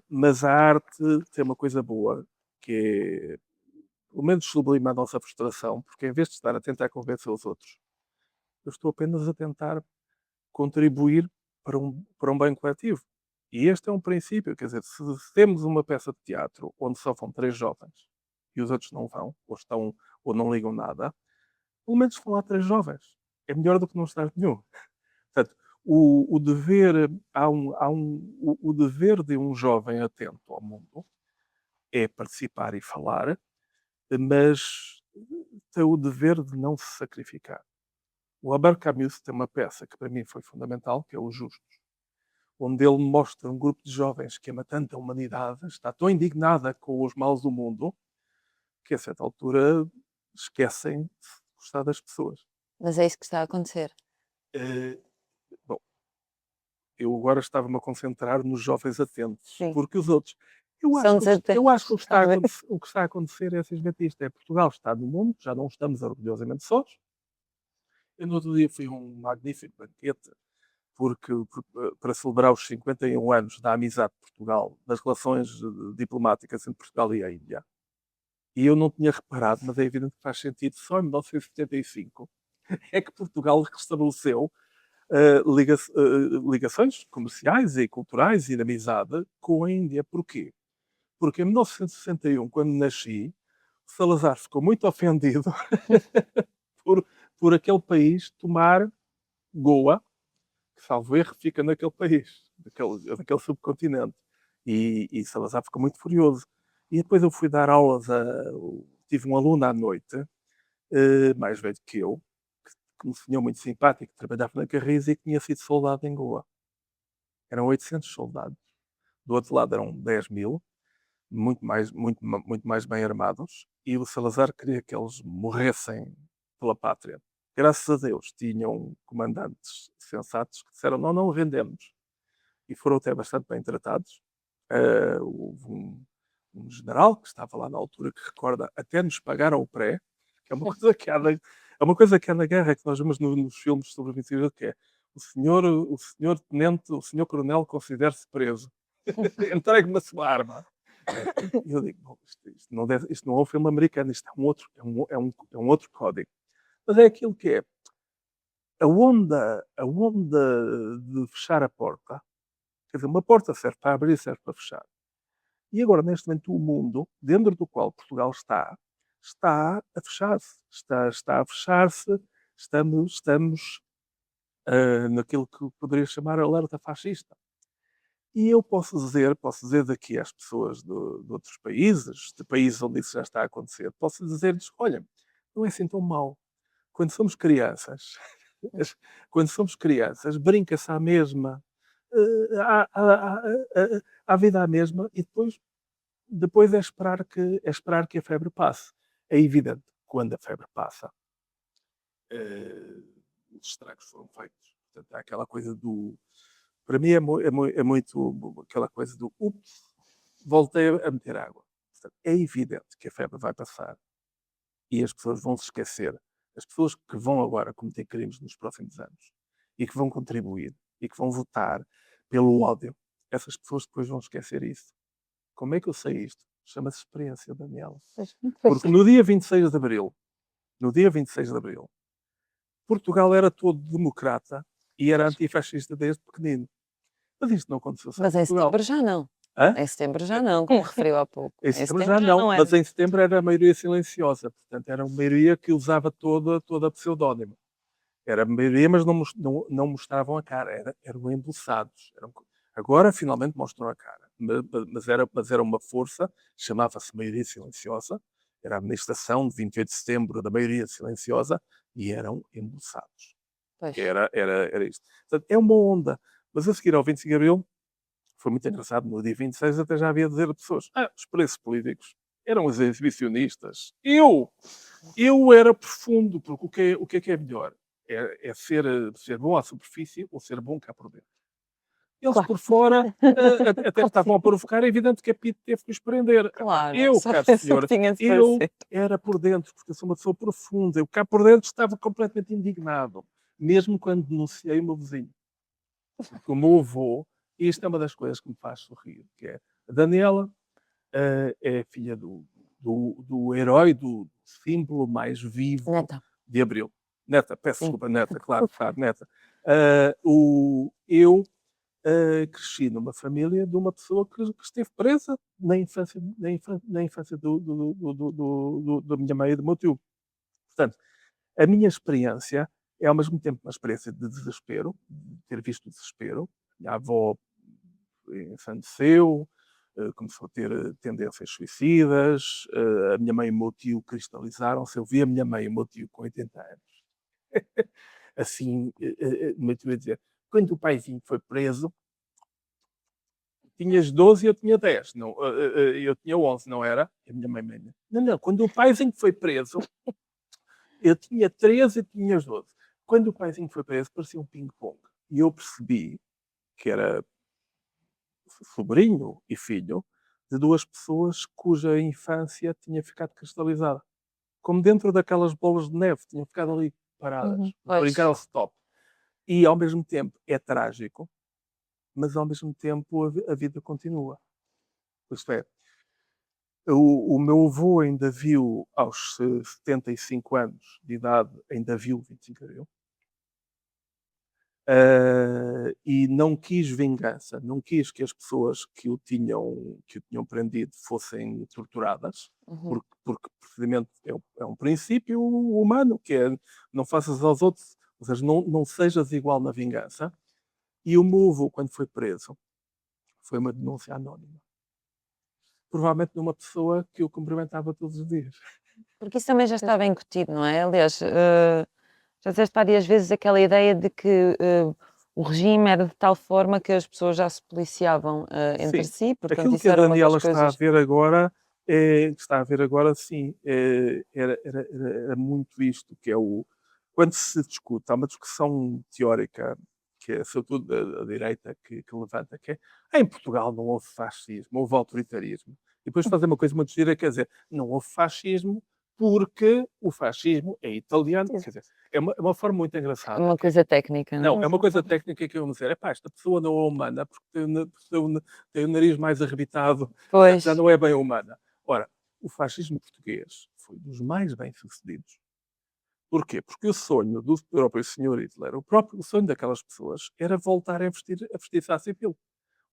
Mas a arte tem uma coisa boa, que é, pelo menos sublima a nossa frustração, porque em vez de estar a tentar convencer os outros, eu estou apenas a tentar contribuir para um bem coletivo. E este é um princípio, quer dizer, se temos uma peça de teatro onde só vão 3 jovens e os outros não vão, ou não ligam nada, pelo menos vão lá 3 jovens. É melhor do que não estar nenhum. Portanto, o dever, o dever de um jovem atento ao mundo é participar e falar, mas tem o dever de não se sacrificar. O Albert Camus tem uma peça que para mim foi fundamental, que é Os Justos, onde ele mostra um grupo de jovens que ama tanto a humanidade, está tão indignada com os maus do mundo, que a certa altura esquecem de gostar das pessoas. Mas é isso que está a acontecer. Bom, eu agora estava-me a concentrar nos jovens atentos, Sim. porque os outros. Eu São acho, eu acho que desatentos. o que está a acontecer é simplesmente isto: é Portugal está no mundo, já não estamos orgulhosamente sós. Eu no outro dia fui a um magnífico banquete para celebrar os 51 anos da amizade de Portugal, das relações diplomáticas entre Portugal e a Índia. E eu não tinha reparado, mas é evidente que faz sentido, só em 1975 é que Portugal restabeleceu ligações comerciais e culturais e de amizade com a Índia. Porquê? Porque em 1961, quando nasci, Salazar ficou muito ofendido por, por aquele país tomar Goa, que, salvo erro, fica naquele país, naquele subcontinente. E Salazar ficou muito furioso. E depois eu fui dar aulas tive um aluno à noite, mais velho que eu, um senhor muito simpático, que trabalhava na Carris e que tinha sido soldado em Goa. Eram 800 soldados. Do outro lado eram 10.000, muito mais bem armados, e o Salazar queria que eles morressem pela pátria. Graças a Deus tinham comandantes sensatos que disseram não vendemos. E foram até bastante bem tratados. Houve um general que estava lá na altura que recorda até nos pagaram o pré, que é uma coisa que há na guerra, que nós vemos nos filmes sobre o 25 que é o senhor tenente, o senhor coronel considera-se preso. Entregue-me a sua arma. E eu digo, bom, isto não é um filme americano, isto é um outro código. Mas é aquilo que é a onda de fechar a porta. Quer dizer, uma porta serve para abrir e serve para fechar. E agora, neste momento, o mundo, dentro do qual Portugal está a fechar-se. Está a fechar-se. Estamos naquilo que poderia chamar alerta fascista. E eu posso dizer daqui às pessoas de outros países, de países onde isso já está a acontecer, posso dizer-lhes, olha, não é assim tão mau. Quando somos crianças, Quando somos crianças, brinca-se à mesma, há vida à mesma e depois é esperar que a febre passe. É evidente, quando a febre passa, os estragos foram feitos. Portanto, há aquela coisa do. Para mim é muito aquela coisa do ups, voltei a meter água. Portanto, é evidente que a febre vai passar e as pessoas vão se esquecer. As pessoas que vão agora cometer crimes nos próximos anos e que vão contribuir e que vão votar pelo ódio, essas pessoas depois vão esquecer isso. Como é que eu sei isto? Chama-se experiência, Daniela. Pois. Porque no dia 26 de Abril, Portugal era todo democrata e era antifascista desde pequenino. Mas isto não aconteceu só em Mas em Portugal. setembro já não. Hã? Em setembro já não, como referiu há pouco. Em setembro já não, era. mas em setembro era a maioria silenciosa. Portanto, era uma maioria que usava toda a pseudónimo. Era a maioria, mas não mostravam a cara. Eram embolsados. Agora, finalmente, mostram a cara. Mas era uma força, chamava-se maioria silenciosa. Era a administração de 28 de setembro da maioria silenciosa e eram embolsados. Pois. Era isto. Portanto, é uma onda. Mas a seguir ao 25 de Abril, foi muito engraçado, no dia 26 até já havia dizer a pessoas, os preços políticos eram os exibicionistas. Eu era profundo, porque o que é melhor? É ser bom à superfície ou ser bom cá por dentro. Eles Claro. por fora até estavam a provocar, é evidente que a PIT teve que os prender. Claro, Eu, só caro pensou senhor, que tinha de eu parecer. era por dentro, porque eu sou uma pessoa profunda. Eu cá por dentro estava completamente indignado, mesmo quando denunciei o meu vizinho. Porque o meu avô, e isto é uma das coisas que me faz sorrir, que é a Daniela é filha do herói, do símbolo mais vivo Neta. de Abril. Neta, peço Sim. desculpa, neta, claro, neta. Eu cresci numa família de uma pessoa que esteve presa na infância da minha mãe e do meu tio. Portanto, a minha experiência é ao mesmo tempo uma experiência de desespero, de ter visto o desespero. Minha avó ensandeceu, começou a ter tendências suicidas, a minha mãe e o meu tio cristalizaram-se. Eu vi a minha mãe e o meu tio com 80 anos. Assim, o meu tio ia dizer, quando o paizinho foi preso, tinhas 12 e eu tinha 10. Não, eu tinha 11, não era? E a minha mãe, não, quando o paizinho foi preso, eu tinha 13 e tinhas 12. Quando o paizinho foi preso, parecia um ping-pong. E eu percebi que era sobrinho e filho de duas pessoas cuja infância tinha ficado cristalizada. Como dentro daquelas bolas de neve, tinham ficado ali paradas, a Pois. brincar ao stop. E ao mesmo tempo é trágico, mas ao mesmo tempo a vida continua. Isto é, o meu avô ainda viu, aos 75 anos de idade, ainda viu o 25 de Abril. E não quis vingança, não quis que as pessoas que o tinham prendido fossem torturadas, Uhum. porque o procedimento é um princípio humano, que é não faças aos outros, ou seja, não sejas igual na vingança. E o meu avô, quando foi preso, foi uma denúncia anónima. Provavelmente de uma pessoa que eu cumprimentava todos os dias. Porque isso também já estava incutido, não é? Aliás, já disseste várias vezes aquela ideia de que o regime era de tal forma que as pessoas já se policiavam entre Sim. si, portanto Aquilo que isso a era uma Daniela das coisas. está a ver agora, sim, era muito isto, que é quando se discute, há uma discussão teórica, que é sobretudo a direita que levanta, que é em Portugal não houve fascismo, houve autoritarismo. E depois fazer uma coisa muito gira, quer dizer, não houve fascismo porque o fascismo é italiano. Quer dizer, é uma forma muito É engraçada. uma coisa técnica, não é? Não, é uma coisa técnica que eu vou dizer, esta pessoa não é humana porque tem o nariz mais arrebitado, Pois. já não é bem humana. Ora, o fascismo português foi dos mais bem-sucedidos. Porquê? Porque o sonho do próprio senhor Hitler, o sonho daquelas pessoas, era voltar a vestir-se à civil.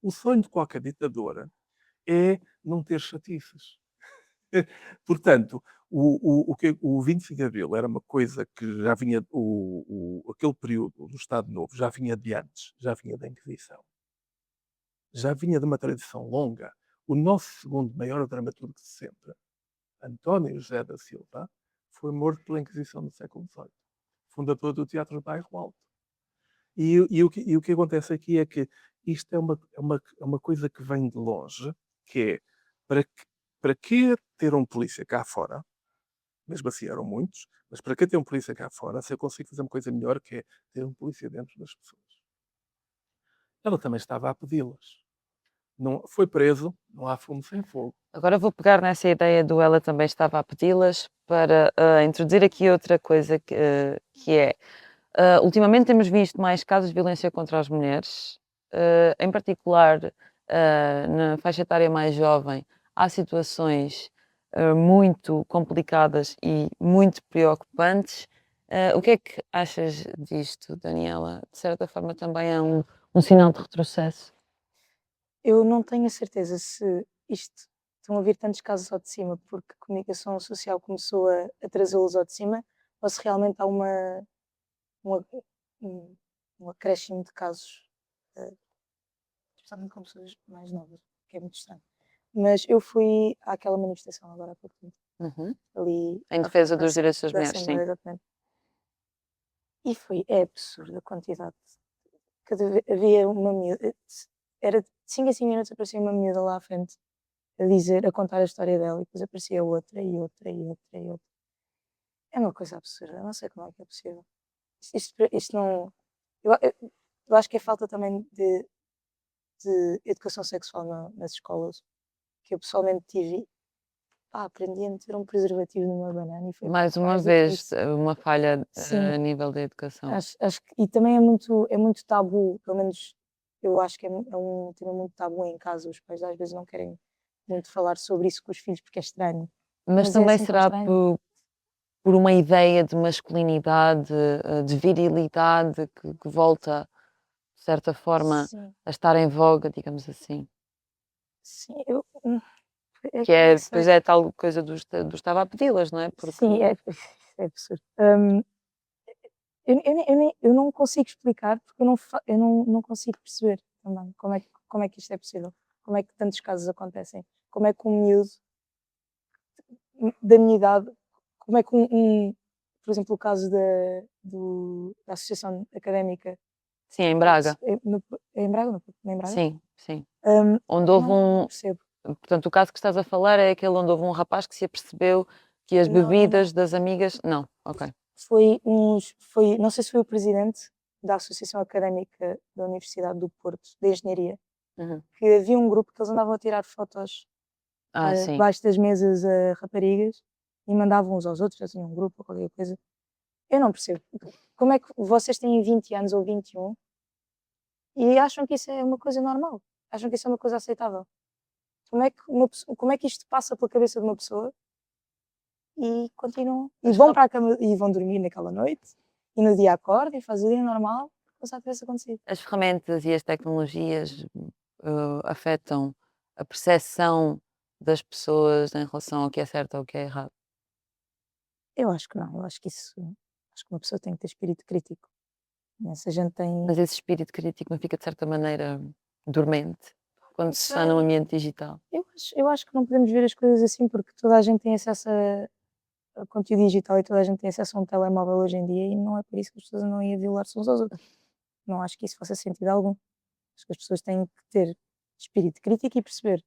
O sonho de qualquer ditadora é não ter chatices. Portanto, o 25 de Abril era uma coisa que já vinha, aquele período do Estado Novo já vinha de antes, já vinha da Inquisição, já vinha de uma tradição longa. O nosso segundo maior dramaturgo de sempre, António José da Silva, foi morto pela Inquisição no século XVIII. fundador do Teatro de Bairro Alto. E o que acontece aqui é que isto é uma coisa que vem de longe, que é, para que ter um polícia cá fora, mesmo assim eram muitos, mas para que ter um polícia cá fora, se eu consigo fazer uma coisa melhor, que é ter um polícia dentro das pessoas. Ela também estava a pedi-las. Não, foi preso, não há fumo sem fogo. Agora vou pegar nessa ideia do ela também estava a pedi-las para introduzir aqui outra coisa que é, ultimamente temos visto mais casos de violência contra as mulheres, em particular na faixa etária mais jovem, há situações muito complicadas e muito preocupantes. O que é que achas disto, Daniela? De certa forma também é um sinal de retrocesso. Eu não tenho a certeza se estão a vir tantos casos ao de cima porque a comunicação social começou a trazê-los ao de cima, ou se realmente há uma- um acréscimo de casos, especialmente com pessoas mais novas, que é muito estranho. Mas eu fui àquela manifestação agora há pouco tempo, Uhum. ali Em defesa dos à- direitos das da mulheres, sim. Assembleia, exatamente. E é absurda a quantidade. Havia uma miúda, era de 5 em 5 minutos aparecia uma miúda lá à frente a contar a história dela e depois aparecia outra e outra e outra e outra. É uma coisa absurda, não sei como é que é possível. Isto não. Eu acho que é falta também de educação sexual nas escolas, que eu pessoalmente tive. Aprendi a meter um preservativo numa banana e foi Mais uma mais do que vez, isso. uma falha Sim, a nível da educação. e também é muito tabu, pelo menos eu acho que é um tema muito tabu em casa. Os pais às vezes não querem muito falar sobre isso com os filhos porque é estranho. Mas Mas é também assim tão será estranho. por uma ideia de masculinidade, de virilidade que volta, de certa forma, Sim, a estar em voga, digamos assim. sim, Que não é, sei. pois é tal coisa do estava a pedi-las, não é? Porque Sim, é absurdo. Eu não consigo explicar porque eu não consigo perceber também como é que isto é possível. Como é que tantos casos acontecem? Como é que um miúdo da minha idade, como é que por exemplo, o caso da Associação Académica sim, em Braga. em Braga, não é em Braga? Sim, sim. Hum, Onde houve não percebo. portanto, o caso que estás a falar é aquele onde houve um rapaz que se apercebeu que as Não, não, não. bebidas das amigas. Não, ok. Não sei se foi o presidente da Associação Académica da Universidade do Porto, de Engenharia, Uhum. que havia um grupo que eles andavam a tirar fotos Ah, sim. debaixo das mesas a raparigas e mandavam uns aos outros, já tinham um grupo ou qualquer coisa. Eu não percebo. Como é que vocês têm 20 anos ou 21 e acham que isso é uma coisa normal? Acham que isso é uma coisa aceitável? Como é que isto passa pela cabeça de uma pessoa e continuam, e vão para a cama e vão dormir naquela noite e no dia acordam e fazem o dia normal, como se nada tivesse acontecido. As ferramentas e as tecnologias afetam a percepção das pessoas em relação ao que é certo ou ao que é errado. Eu acho que não, acho que uma pessoa tem que ter espírito crítico. Imensa gente tem. Mas esse espírito crítico não fica de certa maneira dormente quando se está num Sei. ambiente digital. Eu acho que não podemos ver as coisas assim porque toda a gente tem acesso a conteúdo digital e toda a gente tem acesso a um telemóvel hoje em dia e não é por isso que as pessoas andam aí a violar-se uns aos outros. Não acho que isso faça sentido algum. Acho que as pessoas têm que ter espírito crítico e perceber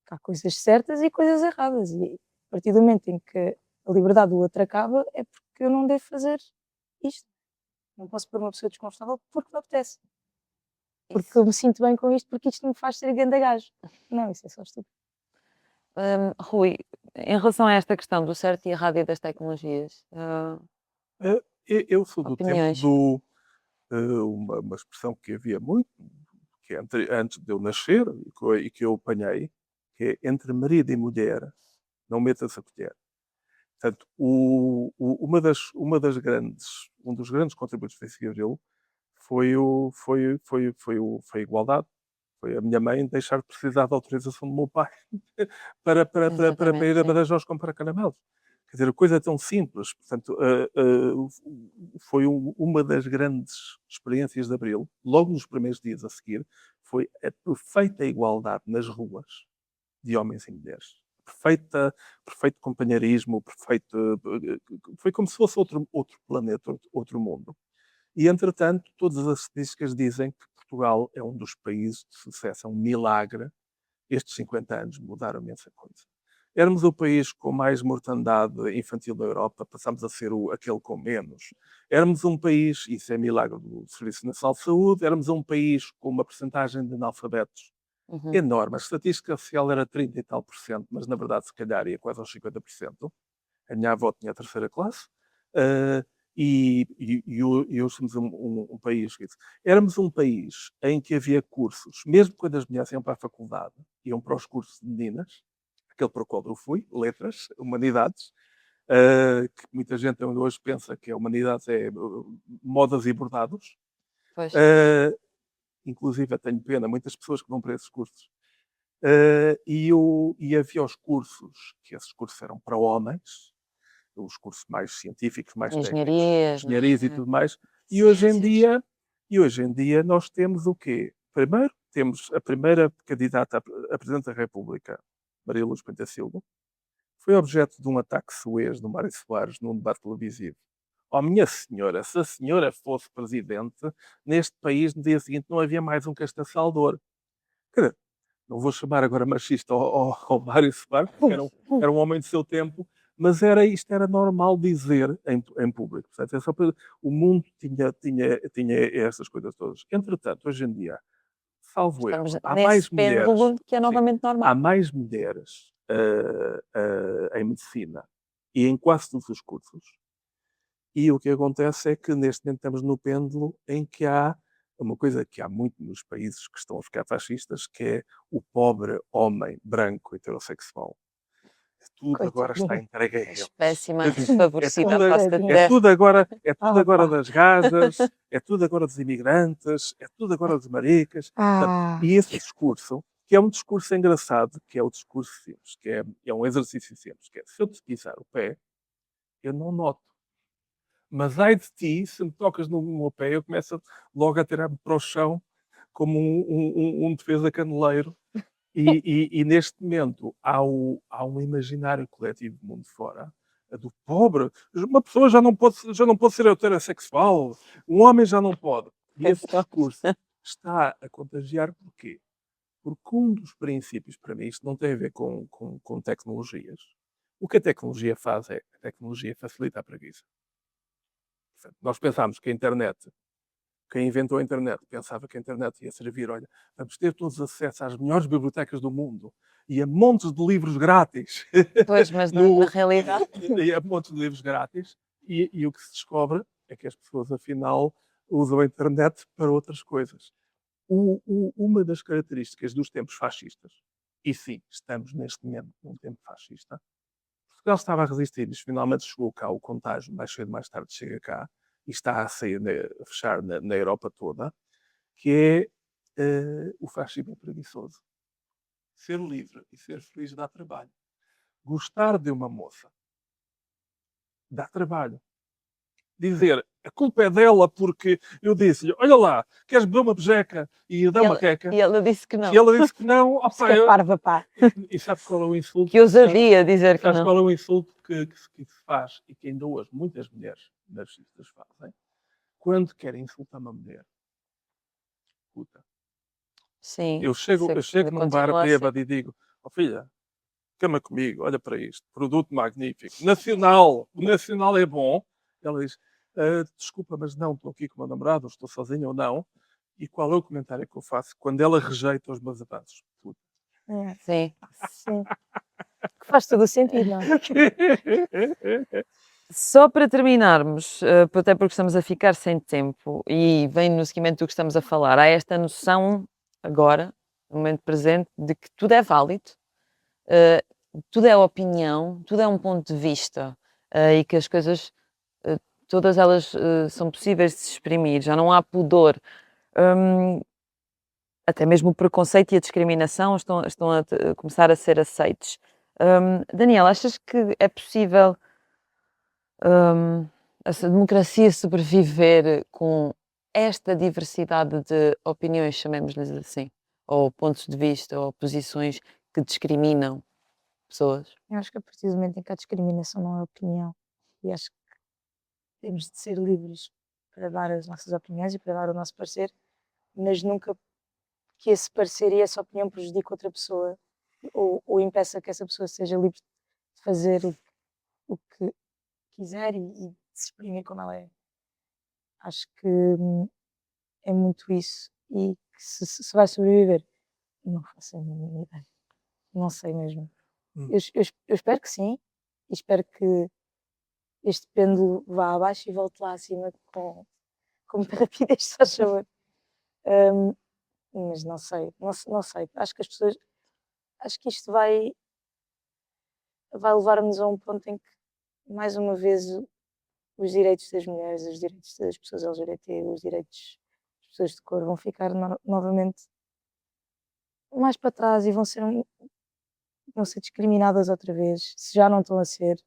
que há coisas certas e coisas erradas. E a partir do momento em que a liberdade do outro acaba, é porque eu não devo fazer isto. Não posso pôr uma pessoa desconfortável porque me apetece. Porque eu me sinto bem com isto, porque isto me faz ser grande gajo. Não, isso é só estúpido. Rui, em relação a esta questão do certo e errado e das tecnologias, Eu sou do tempo opiniões? uma expressão que havia muito, que é antes de eu nascer e que eu apanhei, que é entre marido e mulher, não metas a colher. Portanto, um dos grandes contributos do Vencedor dele foi a igualdade. Foi a minha mãe deixar de precisar da autorização do meu pai para Exatamente, ir a sim. Badajoz comprar caramelos. Quer dizer, a coisa é tão simples. Portanto, foi uma das grandes experiências de Abril, logo nos primeiros dias a seguir, foi a perfeita igualdade nas ruas de homens e mulheres. perfeito companheirismo, foi como se fosse outro planeta, outro mundo. E, entretanto, todas as estatísticas dizem que Portugal é um dos países de sucesso, é um milagre. Estes 50 anos mudaram imensa coisa. Éramos o país com mais mortandade infantil da Europa, passámos a ser aquele com menos. Éramos um país, isso é milagre do Serviço Nacional de Saúde, éramos um país com uma percentagem de analfabetos enorme. A estatística oficial era 30 e tal por cento, mas na verdade se calhar ia quase aos 50%. A minha avó tinha a terceira classe. E hoje somos um país. Éramos um país em que havia cursos, mesmo quando as mulheres iam para a faculdade, iam para os cursos de meninas, aquele para o qual eu fui, letras, humanidades, que muita gente hoje pensa que a humanidades é modas e bordados. Pois. Inclusive, eu tenho pena, muitas pessoas que vão para esses cursos. E havia os cursos, que esses cursos eram para homens, os cursos mais científicos, mais técnicos, Engenharias, não engenharias e é? tudo mais. E hoje em Ciências. dia nós temos o quê? Primeiro, temos a primeira candidata a Presidente da República, Maria Luz Pinto da Silva, foi objeto de um ataque suez do Mário Soares num debate televisivo. Oh, minha senhora, se a senhora fosse presidente, neste país, no dia seguinte, não havia mais um Castaçaldor. Quer dizer, não vou chamar agora machista ao Mário Soares, porque era um homem do seu tempo, mas isto era normal dizer em público. Portanto, o mundo tinha essas coisas todas. Entretanto, hoje em dia, salvo erro, Estamos há mais nesse mulheres. pêndulo que é Sim, novamente há normal. mais mulheres em medicina e em quase todos os cursos. E o que acontece é que neste momento estamos no pêndulo em que há uma coisa que há muito nos países que estão a ficar fascistas, que é o pobre homem branco heterossexual. Tudo agora está Coitadinho. entregue a eles. Espécie mais É desfavorecida à tudo, face da Coitadinho. terra. é tudo agora Opa. das gajas, é tudo agora dos imigrantes, é tudo agora dos maricas. Ah, E esse discurso, que é um discurso engraçado, que é o discurso simples, que é um exercício simples, que é, se eu te pisar o pé, eu não noto. Mas ai de ti, se me tocas no meu pé, eu começo logo a tirar-me para o chão como um defesa caneleiro. E neste momento há um imaginário coletivo do mundo fora, do pobre. Uma pessoa já não pode ser heterossexual, um homem já não pode. E esse discurso está a contagiar porquê? Porque um dos princípios, para mim, isto não tem a ver com tecnologias. O que a tecnologia faz é, a tecnologia facilita a preguiça. Portanto, nós pensámos que a internet, quem inventou a internet, pensava que a internet ia servir, olha, vamos ter todos acesso às melhores bibliotecas do mundo e a montes de livros grátis. Pois, mas na realidade. E a montes de livros grátis. E o que se descobre é que as pessoas, afinal, usam a internet para outras coisas. Uma das características dos tempos fascistas, e sim, estamos neste momento num tempo fascista, Portugal estava a resistir, mas finalmente chegou cá o contágio, mais cedo ou mais tarde chega cá, e está a sair, a fechar na Europa toda, que é o fascismo preguiçoso. Ser livre e ser feliz dá trabalho. Gostar de uma moça dá trabalho. Dizer, a culpa é dela porque eu disse-lhe, olha lá, queres beber uma bejeca e dar uma queca? E ela disse que não. E ela disse que não. se que é parva, pá. E sabe qual é o insulto? Que ousadia dizer que Sabes não. qual é o insulto que se faz e que ainda hoje muitas mulheres narcisistas fazem? Quando querem insultar uma mulher, puta. Sim. Eu chego num bar continua a ser. bêbado e digo, oh filha, cama comigo, olha para isto, produto magnífico, nacional, o nacional é bom. Ela diz, desculpa, mas não, estou aqui com o meu namorado, estou sozinha ou não. E qual é o comentário que eu faço quando ela rejeita os meus avanços? Puta. Sim. Sim. Que faz todo o sentido, não é? Só para terminarmos, até porque estamos a ficar sem tempo e vem no seguimento do que estamos a falar, há esta noção agora, no momento presente, de que tudo é válido, tudo é opinião, tudo é um ponto de vista e que as coisas, todas elas são possíveis de se exprimir, já não há pudor. Até mesmo o preconceito e a discriminação estão a começar a ser aceites. Daniel, achas que é possível essa democracia sobreviver com esta diversidade de opiniões, chamemos-lhes assim, ou pontos de vista, ou posições que discriminam? pessoas. Eu acho que a partir do momento em que a discriminação não é opinião, e acho que temos de ser livres para dar as nossas opiniões e para dar o nosso parecer, mas nunca que esse parecer e essa opinião prejudique outra pessoa ou impeça que essa pessoa seja livre de fazer o que quiser e de se exprimir como ela é. Acho que é muito isso. E que se vai sobreviver, não faço a mínima ideia. Não sei mesmo. Hum. Eu espero que sim, e espero que este pêndulo vá abaixo e volte lá acima com muita rapidez, se faz favor. Mas não sei, não sei. Acho que as pessoas, acho que isto vai levar-nos a um ponto em que, mais uma vez, os direitos das mulheres, os direitos das pessoas LGBT, os direitos das pessoas de cor vão ficar novamente mais para trás e vão ser discriminadas outra vez, se já não estão a ser.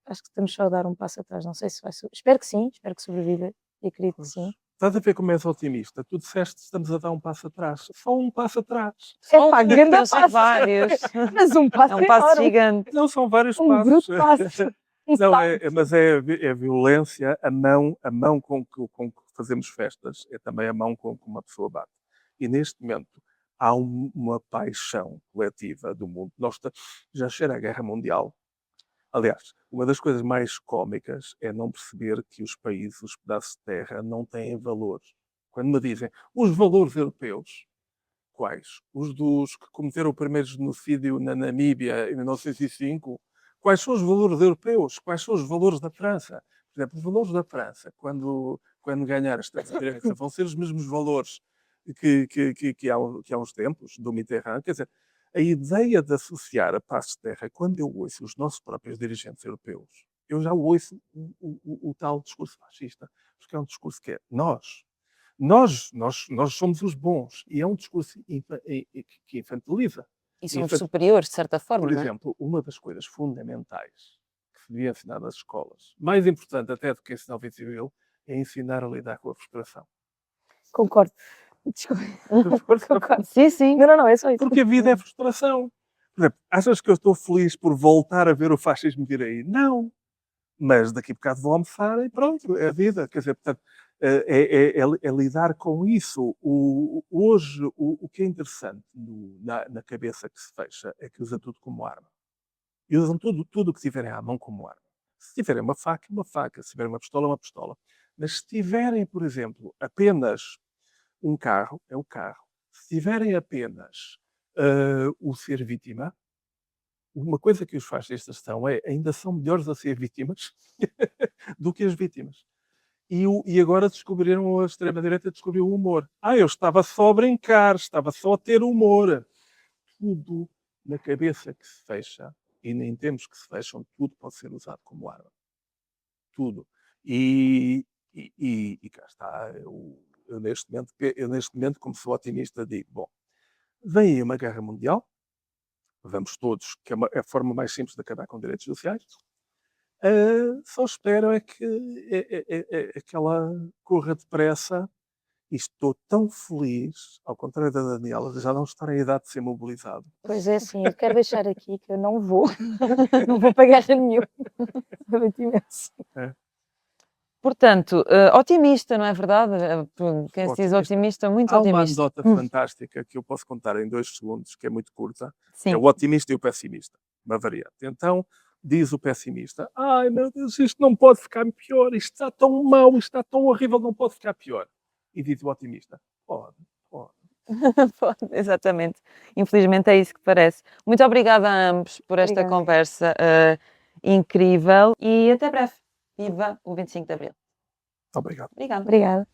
Acho que estamos só a dar um passo atrás, não sei se vai espero que sim, espero que sobreviva e acredito que sim. Estás a ver como és otimista? Tu disseste que estamos a dar um passo atrás. Só um passo atrás. Só Epá, grande eu sou passo. vários. Mas um passo É um passo enorme, gigante. Não, são vários um passos. bruto passo. Não, mas é violência, a mão com que fazemos festas, é também a mão com que uma pessoa bate. E neste momento há uma paixão coletiva do mundo. Já cheira a guerra mundial. Aliás, uma das coisas mais cómicas é não perceber que os países, os pedaços de terra, não têm valores. Quando me dizem os valores europeus, quais? Os dos que cometeram o primeiro genocídio na Namíbia em 1905? Quais são os valores europeus? Quais são os valores da França? Por exemplo, os valores da França, quando ganhar a extrema-direita, vão ser os mesmos valores que há uns tempos, do Mitterrand. Quer dizer, a ideia de associar a paz de terra, quando eu ouço os nossos próprios dirigentes europeus, eu já ouço o tal discurso fascista, porque é um discurso que é nós somos os bons. E é um discurso que infantiliza. E somos superiores, de certa forma, Por não é? exemplo, uma das coisas fundamentais que se devia ensinar nas escolas, mais importante até do que ensinar o vida civil, é ensinar a lidar com a frustração. Concordo. Desculpa. Concordo. Sim, sim. Não, é só isso. Porque a vida é frustração. Por exemplo, achas que eu estou feliz por voltar a ver o fascismo vir aí? Não. Mas daqui a bocado vou almoçar e pronto, é a vida. Quer dizer, portanto, é lidar com isso. Hoje, o que é interessante na cabeça que se fecha é que usa tudo como arma. E usam tudo o que tiverem à mão como arma. Se tiverem uma faca, é uma faca. Se tiverem uma pistola, é uma pistola. Mas se tiverem, por exemplo, apenas um carro, é o carro. Se tiverem apenas o ser vítima, uma coisa que os fascistas ainda são melhores a ser vítimas do que as vítimas. E agora descobriram, a extrema-direita descobriu o humor. Eu estava só a brincar, estava só a ter humor. Tudo na cabeça que se fecha, e nem tempos que se fecham, tudo pode ser usado como arma. Tudo. E cá está. Eu neste momento, como sou otimista, digo, bom, vem aí uma guerra mundial, vamos todos, que é a forma mais simples de acabar com direitos sociais. Só espero é que ela corra depressa e estou tão feliz, ao contrário da Daniela, de já não estar em idade de ser mobilizado. Pois é, sim, eu quero deixar aqui que eu não vou para guerra nenhuma. Muito imenso. Portanto, otimista, não é verdade? Quem se diz otimista, muito Há uma otimista. anedota fantástica que eu posso contar em 2 segundos, que é muito curta. Sim. É o otimista e o pessimista. Uma variante. Então, diz o pessimista: ai meu Deus, isto não pode ficar pior, isto está tão mau, isto está tão horrível, não pode ficar pior. E diz o otimista: pode. Pode, exatamente. Infelizmente é isso que parece. Muito obrigada a ambos por esta Obrigada. conversa incrível e até breve. Viva o 25 de Abril. Obrigado. Obrigada. Obrigada.